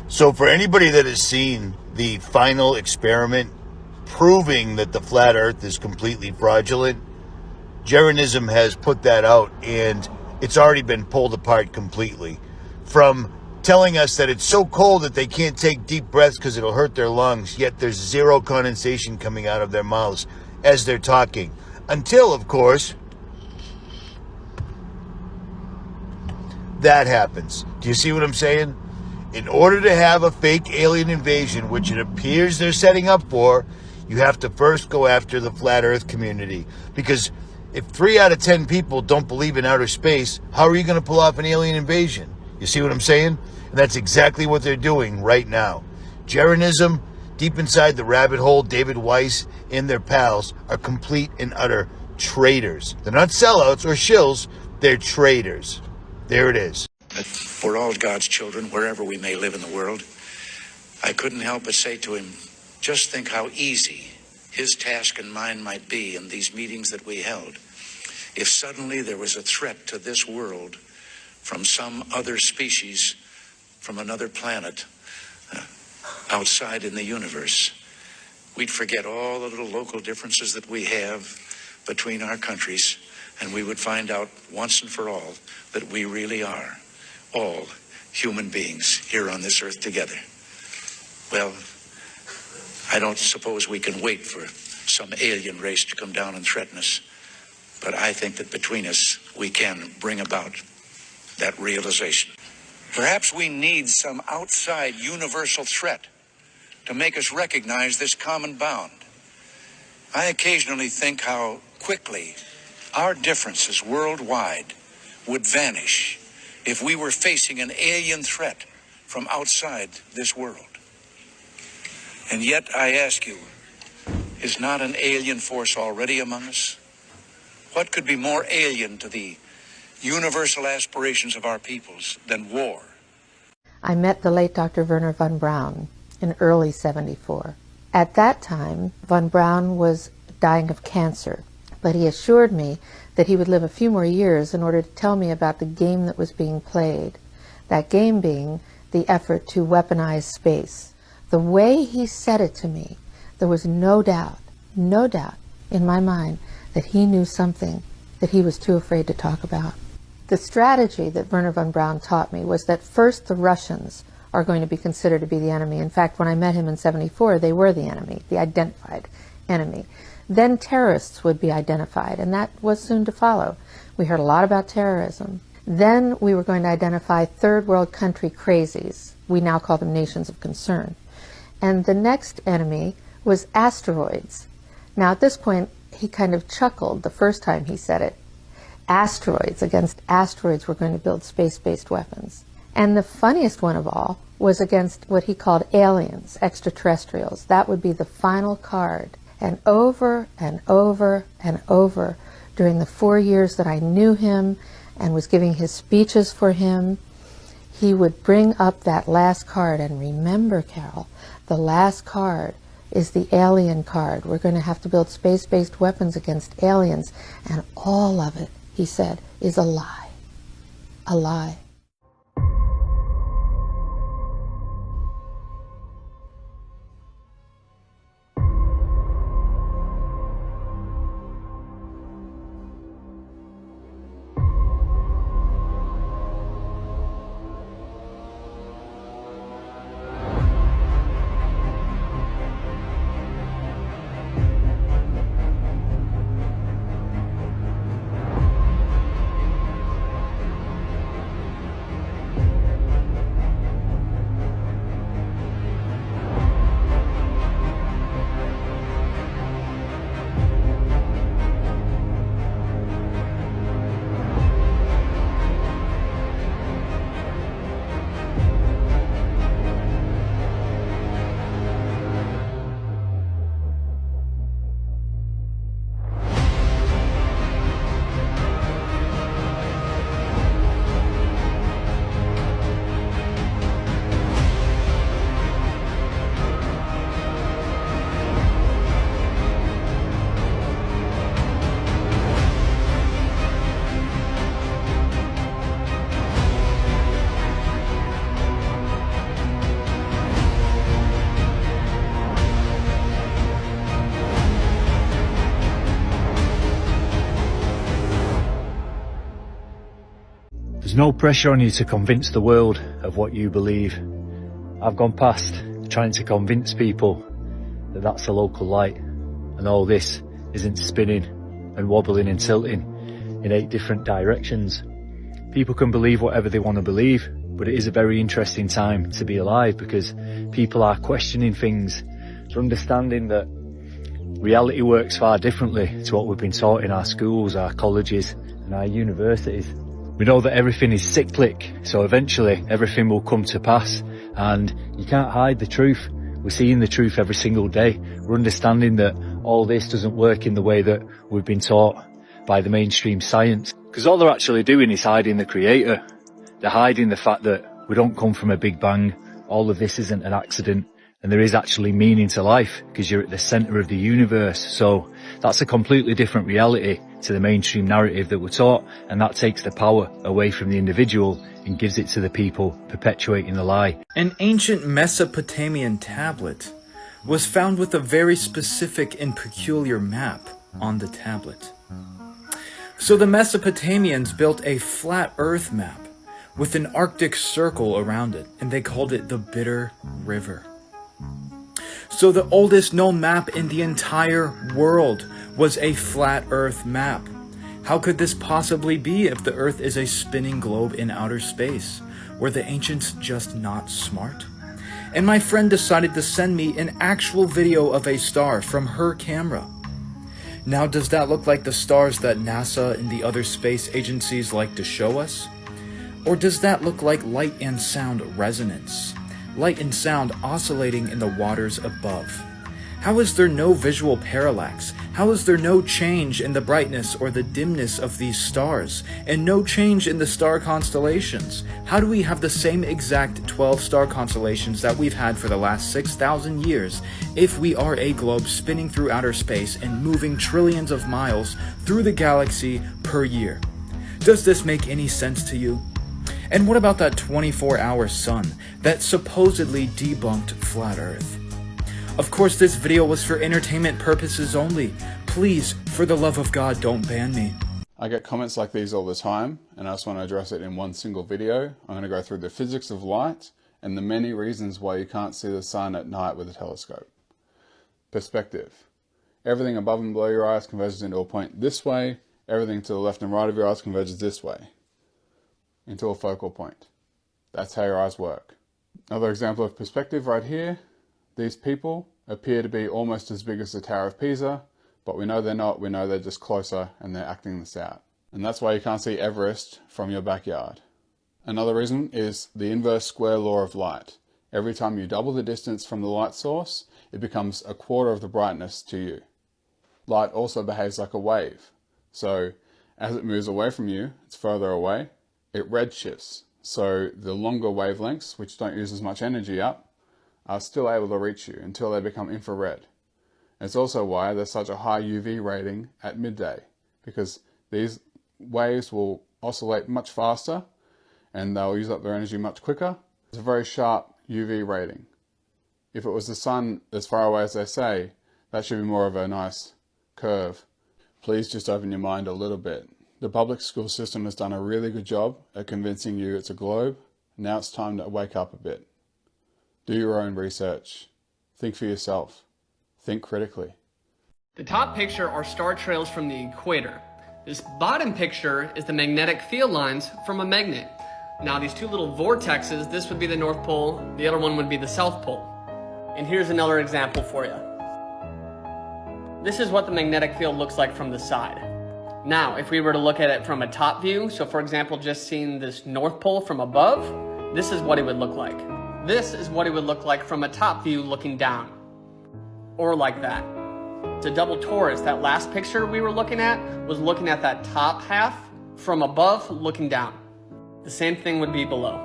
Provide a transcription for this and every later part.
So for anybody that has seen the final experiment proving that the flat earth is completely fraudulent, Jeranism has put that out, and it's already been pulled apart completely. From telling us that it's so cold that they can't take deep breaths because it'll hurt their lungs, yet there's zero condensation coming out of their mouths as they're talking. Until, of course, that happens. Do you see what I'm saying? In order to have a fake alien invasion, which it appears they're setting up for, you have to first go after the flat earth community. Because if 3 out of 10 people don't believe in outer space, how are you going to pull off an alien invasion? You see what I'm saying? And that's exactly what they're doing right now. Jeranism, deep inside the rabbit hole, David Weiss and their pals are complete and utter traitors. They're not sellouts or shills, they're traitors. There it is. We're all God's children, wherever we may live in the world. I couldn't help but say to him, just think how easy his task and mine might be in these meetings that we held if suddenly there was a threat to this world from some other species, from another planet, outside in the universe. We'd forget all the little local differences that we have between our countries, and we would find out once and for all that we really are all human beings here on this earth together. Well, I don't suppose we can wait for some alien race to come down and threaten us, but I think that between us we can bring about that realization. Perhaps we need some outside universal threat to make us recognize this common bound. I occasionally think how quickly our differences worldwide would vanish if we were facing an alien threat from outside this world. And yet, I ask you, is not an alien force already among us? What could be more alien to the universal aspirations of our peoples than war? I met the late Dr. Wernher von Braun in early '74. At that time, von Braun was dying of cancer, but he assured me that he would live a few more years in order to tell me about the game that was being played, that game being the effort to weaponize space. The way he said it to me, there was no doubt in my mind that he knew something that he was too afraid to talk about. The strategy that Wernher von Braun taught me was that first the Russians are going to be considered to be the enemy. In fact, when I met him in '74, they were the enemy, the identified enemy. Then terrorists would be identified, and that was soon to follow. We heard a lot about terrorism. Then we were going to identify third world country crazies. We now call them nations of concern. And the next enemy was asteroids. Now at this point, he kind of chuckled the first time he said it. Asteroids, against asteroids, we're going to build space-based weapons. And the funniest one of all was against what he called aliens, extraterrestrials. That would be the final card. And over and over and over during the 4 years that I knew him and was giving his speeches for him, he would bring up that last card. And remember, Carol, the last card is the alien card. We're going to have to build space-based weapons against aliens. And all of it, he said, is a lie. A lie. There's no pressure on you to convince the world of what you believe. I've gone past trying to convince people that that's a local light and all this isn't spinning and wobbling and tilting in 8 different directions. People can believe whatever they want to believe, but it is a very interesting time to be alive because people are questioning things. They're understanding that reality works far differently to what we've been taught in our schools, our colleges and our universities. We know that everything is cyclic, so eventually everything will come to pass, and you can't hide the truth. We're seeing the truth every single day. We're understanding that all this doesn't work in the way that we've been taught by the mainstream science. Because all they're actually doing is hiding the creator. They're hiding the fact that we don't come from a big bang. All of this isn't an accident. And there is actually meaning to life because you're at the center of the universe. So that's a completely different reality to the mainstream narrative that we're taught. And that takes the power away from the individual and gives it to the people perpetuating the lie. An ancient Mesopotamian tablet was found with a very specific and peculiar map on the tablet. So the Mesopotamians built a flat earth map with an Arctic circle around it, and they called it the Bitter River. So the oldest known map in the entire world was a flat earth map. How could this possibly be if the earth is a spinning globe in outer space? Were the ancients just not smart? And my friend decided to send me an actual video of a star from her camera. Now, does that look like the stars that NASA and the other space agencies like to show us? Or does that look like light and sound resonance? Light and sound oscillating in the waters above. How is there no visual parallax? How is there no change in the brightness or the dimness of these stars, and no change in the star constellations? How do we have the same exact 12 star constellations that we've had for the last 6,000 years if we are a globe spinning through outer space and moving trillions of miles through the galaxy per year? Does this make any sense to you? And what about that 24-hour sun that supposedly debunked flat Earth? Of course, this video was for entertainment purposes only. Please, for the love of God, don't ban me. I get comments like these all the time, and I just want to address it in one single video. I'm going to go through the physics of light and the many reasons why you can't see the sun at night with a telescope. Perspective. Everything above and below your eyes converges into a point this way. Everything to the left and right of your eyes converges this way into a focal point. That's how your eyes work. Another example of perspective right here. These people appear to be almost as big as the Tower of Pisa, but we know they're not. We know they're just closer and they're acting this out. And that's why you can't see Everest from your backyard. Another reason is the inverse square law of light. Every time you double the distance from the light source, it becomes a quarter of the brightness to you. Light also behaves like a wave. So as it moves away from you, it's further away, it redshifts. So the longer wavelengths, which don't use as much energy up, are still able to reach you until they become infrared. It's also why there's such a high UV rating at midday, because these waves will oscillate much faster and they'll use up their energy much quicker. It's a very sharp UV rating. If it was the sun as far away as they say, that should be more of a nice curve. Please just open your mind a little bit. The public school system has done a really good job at convincing you it's a globe. Now it's time to wake up a bit. Do your own research. Think for yourself. Think critically. The top picture are star trails from the equator. This bottom picture is the magnetic field lines from a magnet. Now these two little vortexes, this would be the North Pole, the other one would be the South Pole. And here's another example for you. This is what the magnetic field looks like from the side. Now, if we were to look at it from a top view, so for example, just seeing this North Pole from above, this is what it would look like. This is what it would look like from a top view looking down. Or like that. It's a double torus. That last picture we were looking at was looking at that top half from above looking down. The same thing would be below.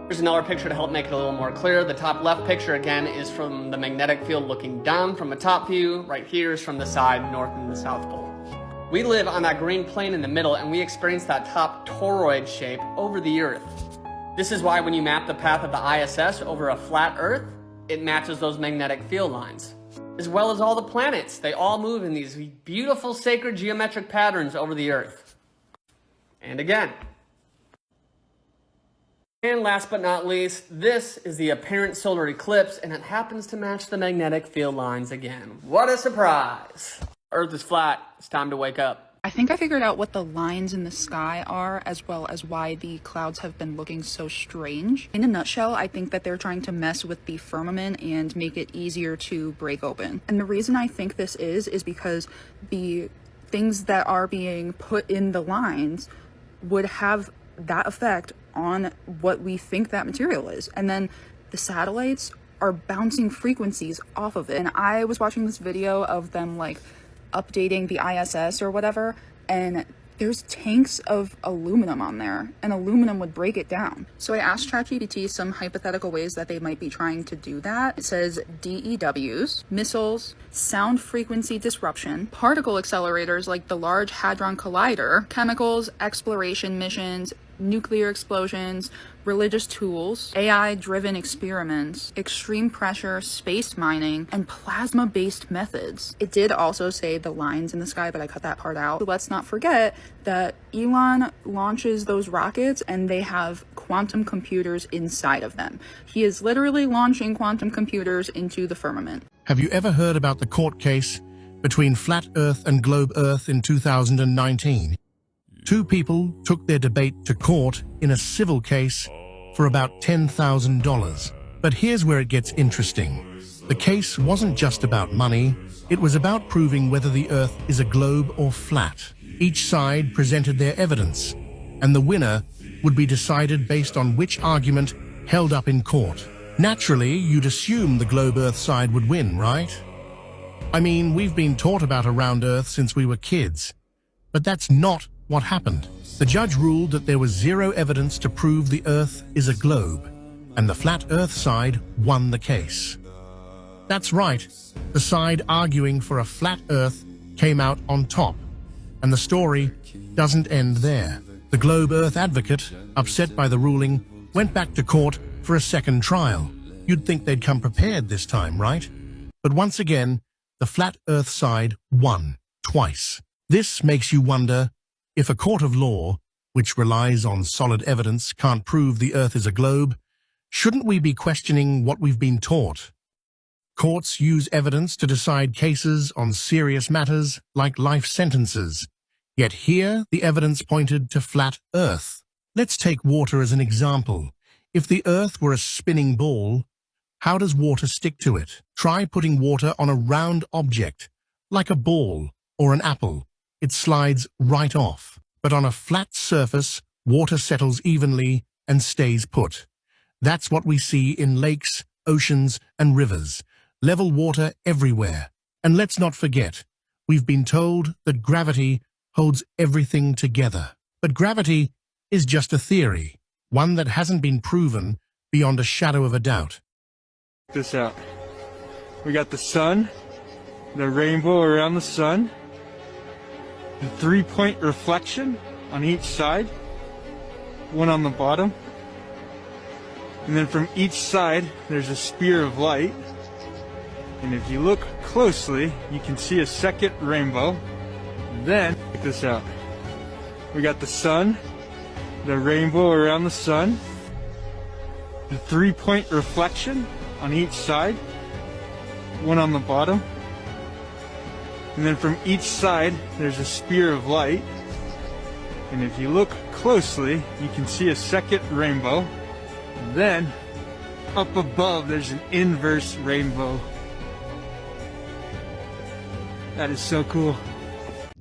Here's another picture to help make it a little more clear. The top left picture again is from the magnetic field looking down from a top view. Right here is from the side, North and the South Pole. We live on that green plane in the middle and we experience that top toroid shape over the Earth. This is why when you map the path of the ISS over a flat Earth, it matches those magnetic field lines. As well as all the planets. They all move in these beautiful sacred geometric patterns over the Earth. And again, And last but not least, this is the apparent solar eclipse, and it happens to match the magnetic field lines again. What a surprise! Earth is flat. It's time to wake up. I think I figured out what the lines in the sky are, as well as why the clouds have been looking so strange. In a nutshell, I think that they're trying to mess with the firmament and make it easier to break open. And the reason I think this is because the things that are being put in the lines would have that effect on what we think that material is. And then the satellites are bouncing frequencies off of it. And I was watching this video of them like updating the ISS or whatever, and there's tanks of aluminum on there, and aluminum would break it down. So I asked ChatGPT some hypothetical ways that they might be trying to do that. It says DEWs, missiles, sound frequency disruption, particle accelerators like the Large Hadron Collider, chemicals, exploration missions, nuclear explosions, religious tools, AI-driven experiments, extreme pressure, space mining, and plasma-based methods. It did also say the lines in the sky, but I cut that part out. But let's not forget that Elon launches those rockets and they have quantum computers inside of them. He is literally launching quantum computers into the firmament. Have you ever heard about the court case between Flat Earth and Globe Earth in 2019? Two people took their debate to court in a civil case for about $10,000. But here's where it gets interesting. The case wasn't just about money, it was about proving whether the Earth is a globe or flat. Each side presented their evidence, and the winner would be decided based on which argument held up in court. Naturally, you'd assume the globe Earth side would win, right? I mean, we've been taught about a round Earth since we were kids. But that's not what happened. The judge ruled that there was zero evidence to prove the Earth is a globe, and the flat Earth side won the case. That's right, the side arguing for a flat Earth came out on top, and the story doesn't end there. The globe Earth advocate, upset by the ruling, went back to court for a second trial. You'd think they'd come prepared this time, right? But once again, the flat Earth side won, twice. This makes you wonder, if a court of law, which relies on solid evidence, can't prove the Earth is a globe, shouldn't we be questioning what we've been taught? Courts use evidence to decide cases on serious matters like life sentences. Yet here, the evidence pointed to flat Earth. Let's take water as an example. If the Earth were a spinning ball, how does water stick to it? Try putting water on a round object, like a ball or an apple. It slides right off. But on a flat surface, water settles evenly and stays put. That's what we see in lakes, oceans, and rivers. Level water everywhere. And let's not forget, we've been told that gravity holds everything together. But gravity is just a theory, one that hasn't been proven beyond a shadow of a doubt. Check this out. We got the sun, the rainbow around the sun, the 3-point reflection on each side, one on the bottom, and then from each side there's a spear of light, and if you look closely you can see a second rainbow. Then, check this out. We got the sun, the rainbow around the sun, the 3-point reflection on each side, one on the bottom, and then from each side there's a spear of light, and if you look closely you can see a second rainbow. Then up above there's an inverse rainbow. That is so cool.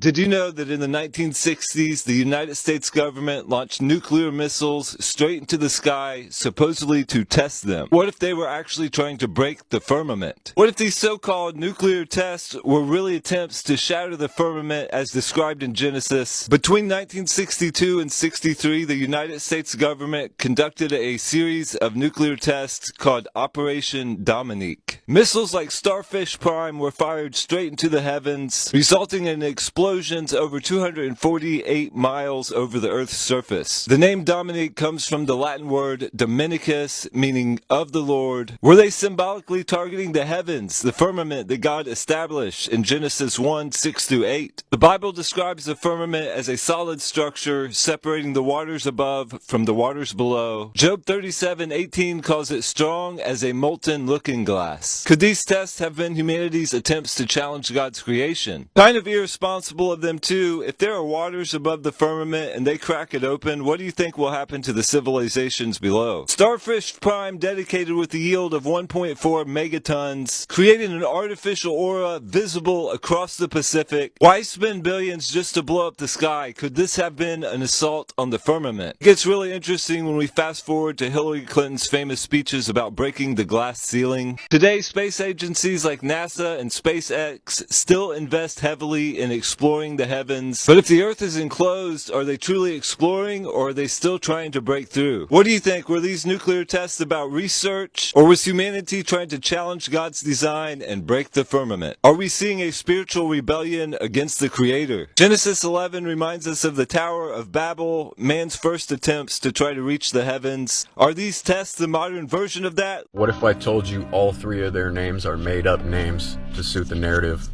Did you know that in the 1960s, the United States government launched nuclear missiles straight into the sky, supposedly to test them? What if they were actually trying to break the firmament? What if these so-called nuclear tests were really attempts to shatter the firmament as described in Genesis? Between 1962 and 63, the United States government conducted a series of nuclear tests called Operation Dominique. Missiles like Starfish Prime were fired straight into the heavens, resulting in an explosion explosions over 248 miles over the Earth's surface. The name Dominique comes from the Latin word Dominicus, meaning of the Lord. Were they symbolically targeting the heavens, the firmament that God established in Genesis 1, 6-8? The Bible describes the firmament as a solid structure separating the waters above from the waters below. Job 37:18 calls it strong as a molten looking glass. Could these tests have been humanity's attempts to challenge God's creation? Kind of irresponsible of them too. If there are waters above the firmament and they crack it open, what do you think will happen to the civilizations below? Starfish Prime, dedicated with a yield of 1.4 megatons, created an artificial aura visible across the Pacific. Why spend billions just to blow up the sky? Could this have been an assault on the firmament? It gets really interesting when we fast forward to Hillary Clinton's famous speeches about breaking the glass ceiling. Today, space agencies like NASA and SpaceX still invest heavily in exploring the heavens. But if the Earth is enclosed, are they truly exploring, or are they still trying to break through? What do you think? Were these nuclear tests about research, or was humanity trying to challenge God's design and break the firmament? Are we seeing a spiritual rebellion against the Creator? Genesis 11 reminds us of the Tower of Babel, man's first attempts to try to reach the heavens. Are these tests the modern version of that? What if I told you all three of their names are made-up names to suit the narrative,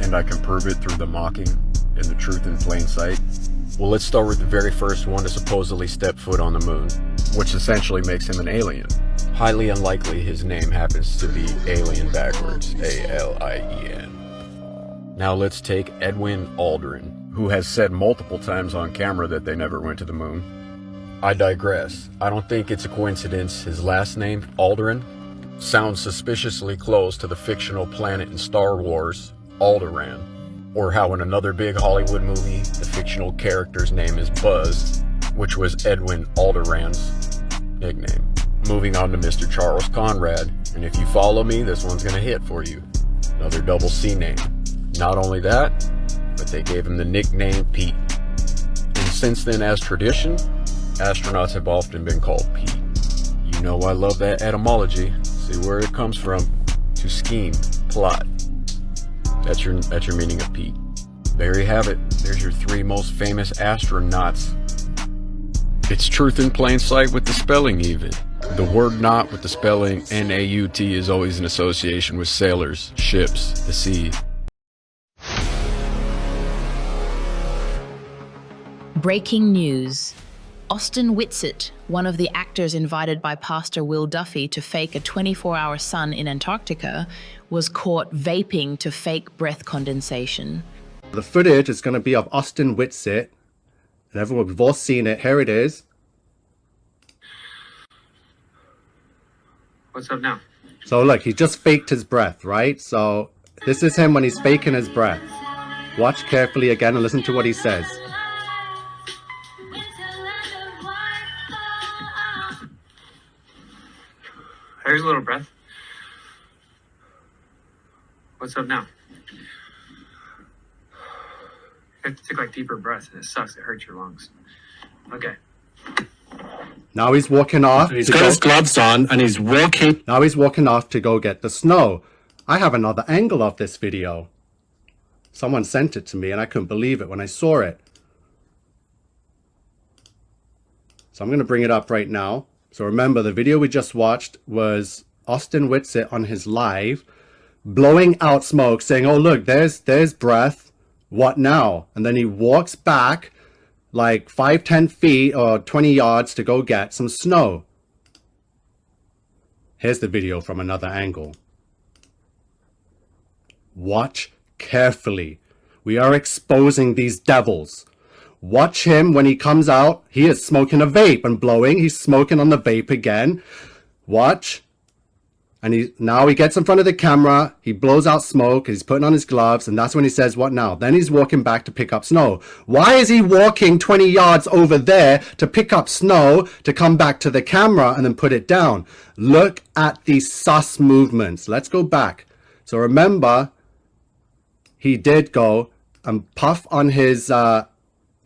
and I can prove it through the mocking and the truth in plain sight? Well, let's start with the very first one to supposedly step foot on the moon, which essentially makes him an alien. Highly unlikely his name happens to be alien backwards, A-L-I-E-N. Now let's take Edwin Aldrin, who has said multiple times on camera that they never went to the moon. I digress. I don't think it's a coincidence his last name, Aldrin, sounds suspiciously close to the fictional planet in Star Wars, Alderaan, or how in another big Hollywood movie, the fictional character's name is Buzz, which was Edwin Alderaan's nickname. Moving on to Mr. Charles Conrad, and if you follow me, this one's gonna hit for you. Another double C name. Not only that, but they gave him the nickname Pete. And since then, as tradition, astronauts have often been called Pete. You know I love that etymology. See where it comes from. To scheme, plot. That's your meaning of Pete. There you have it. There's your three most famous astronauts. It's truth in plain sight with the spelling even. The word "not" with the spelling N-A-U-T is always in association with sailors, ships, the sea. Breaking news. Austin Whitsitt, one of the actors invited by Pastor Will Duffy to fake a 24-hour sun in Antarctica, was caught vaping to fake breath condensation. The footage is going to be of Austin Whitsitt, and everyone, we've all seen it. Here it is. What's up now? So look, he just faked his breath, right? So this is him when he's faking his breath. Watch carefully again and listen to what he says. Here's a little breath. What's up now? You have to take like deeper breaths, and it sucks. It hurts your lungs. Okay. Now he's walking off. He's got his gloves on and he's walking. Now he's walking off to go get the snow. I have another angle of this video. Someone sent it to me and I couldn't believe it when I saw it. So I'm going to bring it up right now. So remember, the video we just watched was Austin Whitsitt on his live, blowing out smoke, saying, oh, look, there's breath. What now? And then he walks back like 5-10 feet or 20 yards to go get some snow. Here's the video from another angle. Watch carefully. We are exposing these devils. Watch him when he comes out. He is smoking a vape and blowing. He's smoking on the vape again. Watch. And now he gets in front of the camera. He blows out smoke. He's putting on his gloves. And that's when he says, what now? Then he's walking back to pick up snow. Why is he walking 20 yards over there to pick up snow, to come back to the camera and then put it down? Look at these sus movements. Let's go back. So remember, he did go and puff on his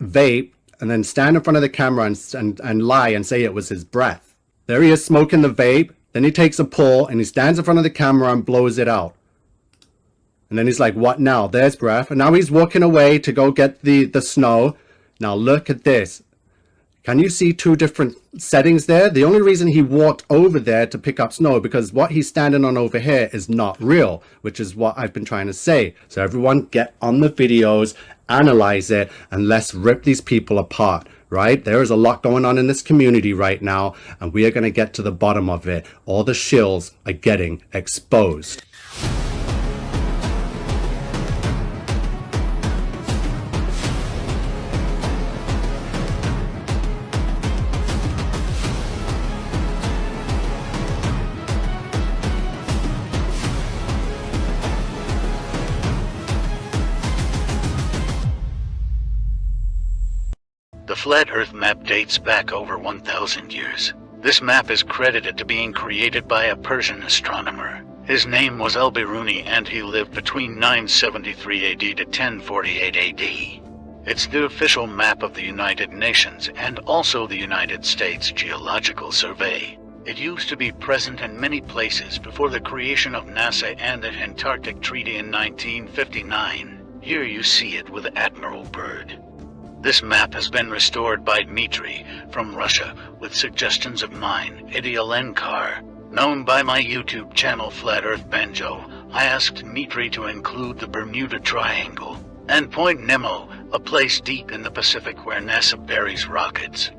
vape and then stand in front of the camera and lie and say it was his breath. There he is smoking the vape. Then he takes a pull and he stands in front of the camera and blows it out. And then he's like, what now? There's breath. And now he's walking away to go get the snow. Now look at this. Can you see two different settings there? The only reason he walked over there to pick up snow, because what he's standing on over here is not real, which is what I've been trying to say. So everyone get on the videos, analyze it, and let's rip these people apart, right? There is a lot going on in this community right now, and we are going to get to the bottom of it. All the shills are getting exposed. The Flat Earth map dates back over 1,000 years. This map is credited to being created by a Persian astronomer. His name was Al-Biruni, and he lived between 973 AD to 1048 AD. It's the official map of the United Nations and also the United States Geological Survey. It used to be present in many places before the creation of NASA and the Antarctic Treaty in 1959. Here you see it with Admiral Byrd. This map has been restored by Dmitry from Russia with suggestions of mine, Eddie Alenkar. Known by my YouTube channel Flat Earth Banjo, I asked Dmitry to include the Bermuda Triangle and Point Nemo, a place deep in the Pacific where NASA buries rockets.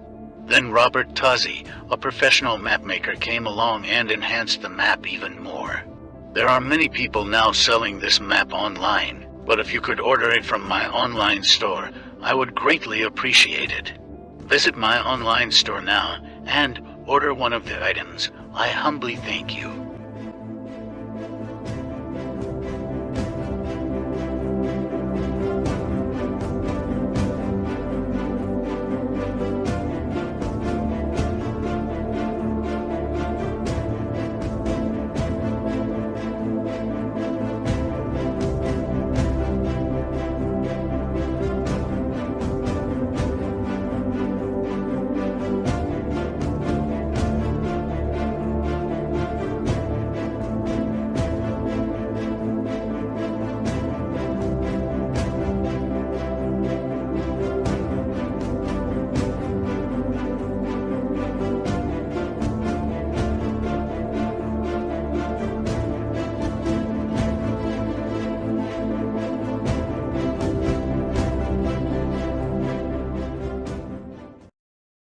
Then Robert Tozzi, a professional mapmaker, came along and enhanced the map even more. There are many people now selling this map online, but if you could order it from my online store, I would greatly appreciate it. Visit my online store now and order one of the items. I humbly thank you.